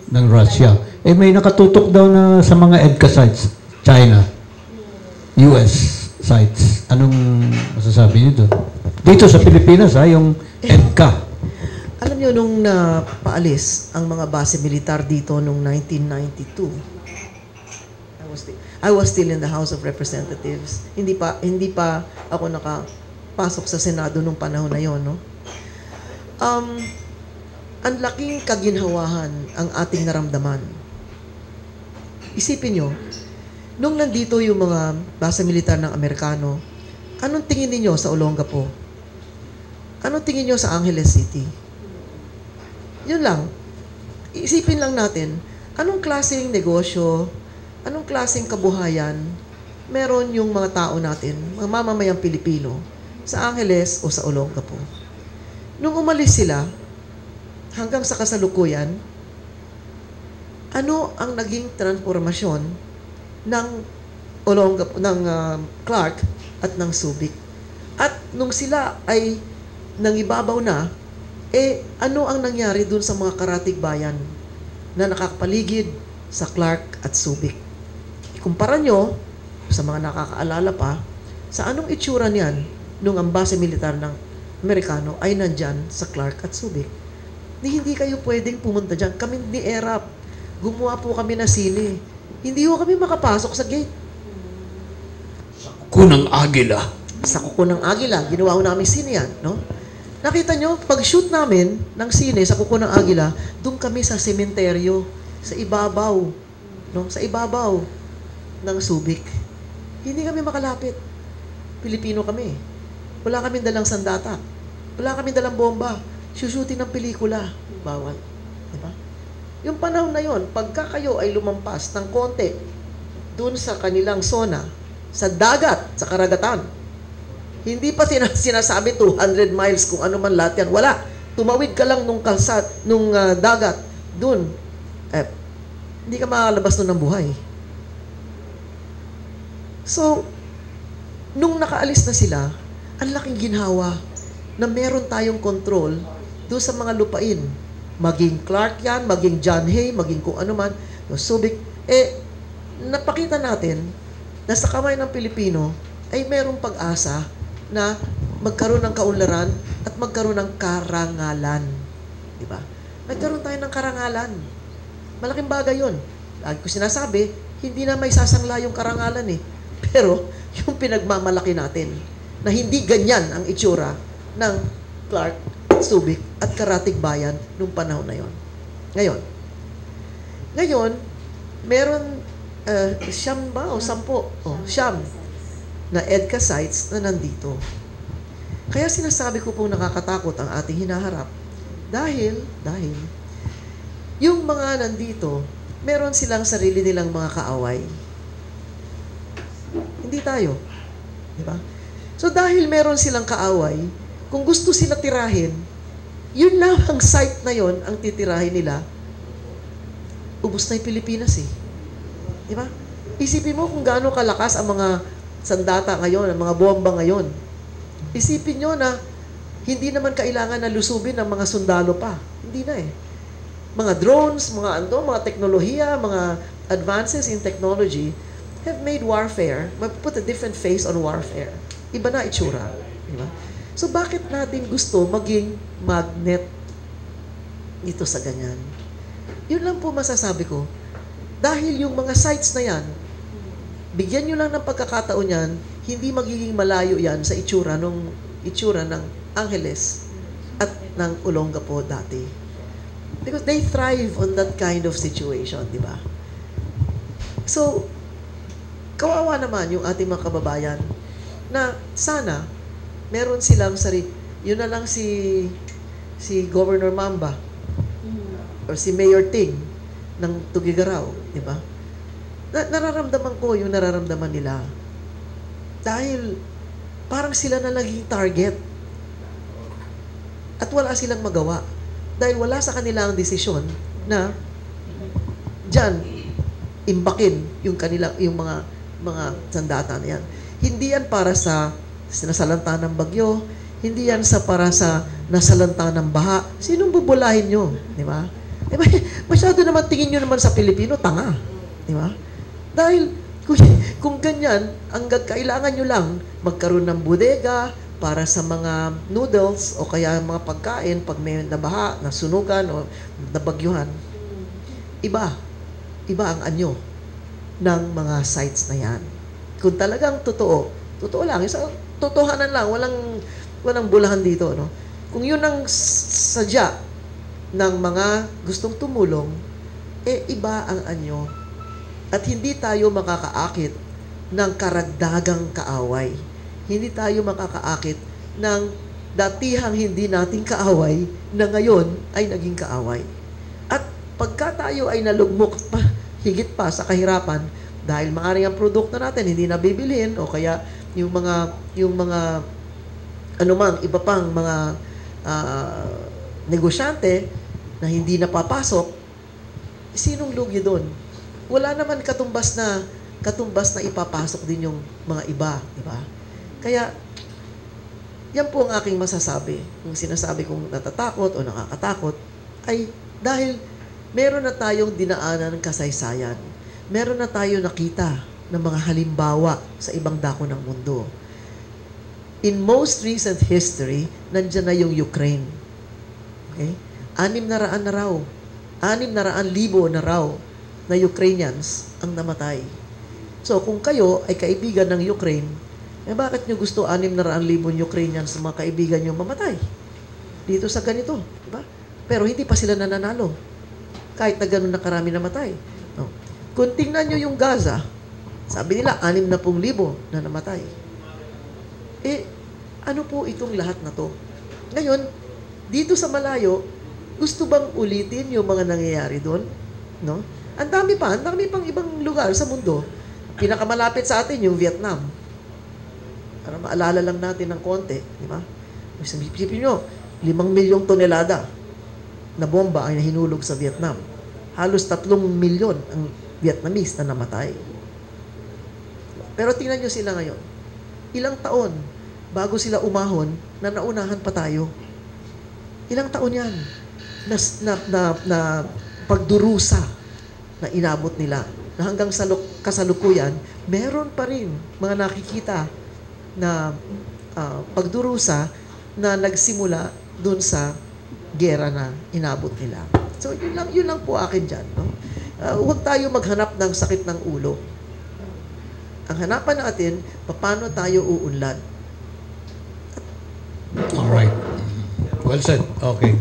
ng Russia. Eh may nakatutok daw na sa mga EDCA sites, China, US sites. Anong masasabi niyo doon? Dito sa Pilipinas, yung EDCA. Alam niyo, nung napaalis ang mga base militar dito noong 1992, I was still in the House of Representatives. Hindi pa ako nakapasok sa Senado nung panahon na yon, no? Ang laking kaginhawahan ang ating naramdaman. Isipin nyo, nung nandito yung mga base militar ng Amerikano, anong tingin niyo sa Olongapo? Anong tingin niyo sa Angeles City? Yun lang. Isipin lang natin, anong klaseng negosyo, anong klaseng kabuhayan meron yung mga tao natin, mga mamamayang Pilipino, sa Angeles o sa Olongapo. Nung umalis sila, hanggang sa kasalukuyan, ano ang naging transformasyon ng Olongapo, ng Clark at ng Subic? At nung sila ay nangibabaw na, ano ang nangyari dun sa mga karatig bayan na nakakapaligid sa Clark at Subic? Ikumpara nyo, sa mga nakakaalala pa, sa anong itsura niyan nung ang base militar ng Amerikano ay nandyan sa Clark at Subic. Hindi kayo pwedeng pumunta dyan. Kami ni ERAP, gumawa po kami na sine. Hindi po kami makapasok sa gate. Kunang Agila. Sa kuko ng Agila, ginawa ko namin sine yan, no? Nakita nyo, pag-shoot namin ng sine sa kuko ng Agila, doon kami sa sementeryo, sa ibabaw, no? Sa ibabaw ng Subic. Hindi kami makalapit. Pilipino kami. Wala kaming dalang sandata. Wala kaming dalang bomba. Susutin ng pelikula. Bawal. Diba? Yung panahon na yon, pagka kayo ay lumampas ng konti doon sa kanilang zona, sa dagat, sa karagatan, hindi pa sinasabi 200 miles kung ano man lahat yan. Wala. Tumawid ka lang nung kalsat, nung dagat, dun. Hindi ka makalabas nun ng buhay. So, nung nakaalis na sila, ang laking ginhawa na meron tayong control doon sa mga lupain. Maging Clark yan, maging John Hay, maging kung ano man, Subic. Napakita natin na sa kamay ng Pilipino ay merong pag-asa na magkaroon ng kaunlaran at magkaroon ng karangalan. Diba? Nagkaroon tayo ng karangalan. Malaking bagay yun. Lagi ko sinasabi, hindi na may sasangla yung karangalan eh. Pero, yung pinagmamalaki natin, na hindi ganyan ang itsura ng Clark, Subic, at Karatig Bayan nung panahon na yon. Ngayon, meron siyam ba o 10? Siyam na EDCA sites na nandito. Kaya sinasabi ko pong nakakatakot ang ating hinaharap dahil yung mga nandito, meron silang sarili nilang mga kaaway. Hindi tayo. Diba? So dahil meron silang kaaway, kung gusto sila tirahin, yun lang ang site na yon ang titirahin nila, ubos na yung Pilipinas eh. Diba? Isipin mo kung gaano kalakas ang mga sandata ngayon, ang mga bomba ngayon. Isipin nyo na hindi naman kailangan na lusubin ng mga sundalo pa. Hindi na eh. Mga drones, mga teknolohiya, mga advances in technology have made warfare, put a different face on warfare. Iba na itsura. Diba? So bakit natin gusto maging magnet dito sa ganyan? Yun lang po masasabi ko. Dahil yung mga sites na yan, bigyan nyo lang ng pagkakataon yan, hindi magiging malayo yan sa itsura ng Angeles at ng Olongapo dati. Because they thrive on that kind of situation, di ba? So, kawawa naman yung ating mga kababayan na sana meron silang sarili. Yun na lang si Governor Mamba or si Mayor Ting ng Tugigaraw, di ba? Nararamdaman ko yung nararamdaman nila. Dahil parang sila na naging target. At wala silang magawa. Dahil wala sa kanila ang desisyon na dyan, imbakin yung mga sandata na yan. Hindi yan para sa nasalanta ng bagyo, hindi yan para sa nasalanta ng baha. Sinong bubulahin nyo? Di ba? Eh, masyado naman tingin nyo naman sa Pilipino, tanga. Di ba? Dahil, kung ganyan, hanggang kailangan nyo lang magkaroon ng bodega para sa mga noodles o kaya mga pagkain pag may nabaha, nasunugan o nabagyuhan. Iba ang anyo ng mga sites na yan. Kung talagang totoo lang, totohanan lang, walang bulahan dito, no? Kung yun ang sadya ng mga gustong tumulong, iba ang anyo. At hindi tayo makakaakit ng karagdagang kaaway. Hindi tayo makakaakit ng datihang hindi nating kaaway na ngayon ay naging kaaway. At pagka tayo ay nalugmok pa, higit pa sa kahirapan, dahil maaaring ang produkto natin hindi nabibilhin o kaya yung mga anumang iba pang mga negosyante na hindi napapasok, sinong lugi doon? Wala naman katumbas na ipapasok din yung mga iba, di ba? Kaya, yan po ang aking masasabi. Kung sinasabi kong natatakot o nakakatakot, ay dahil meron na tayong dinaanan ng kasaysayan. Meron na tayo nakita ng mga halimbawa sa ibang dako ng mundo. In most recent history, nandyan na yung Ukraine. Okay? 600 na raw. 600,000 na raw na Ukrainians ang namatay. So, kung kayo ay kaibigan ng Ukraine, bakit nyo gusto 600,000 Ukrainians na mga kaibigan nyo mamatay? Dito sa ganito. Diba? Pero hindi pa sila nananalo. Kahit na gano'n na karami namatay. No. Kung tingnan nyo yung Gaza, sabi nila, 60,000 na namatay. Ano po itong lahat na to? Ngayon, dito sa malayo, gusto bang ulitin yung mga nangyayari doon? No? Ang dami pang ibang lugar sa mundo. Pinakamalapit sa atin yung Vietnam. Para maalala lang natin ng konti, di ba? Isipin nyo, 5 milyong tonelada na bomba ay nahinulog sa Vietnam. Halos 3 milyon ang Vietnamese na namatay. Pero tingnan nyo sila ngayon. Ilang taon bago sila umahon na naunahan pa tayo. Ilang taon yan na pagdurusa na inabot nila. Na hanggang sa kasalukuyan, meron pa rin mga nakikita na pagdurusa na nagsimula dun sa gera na inabot nila. So, yun lang po akin dyan. No? Huwag tayo maghanap ng sakit ng ulo. Ang hanapan natin, paano tayo uunlad. Alright. Well said. Okay.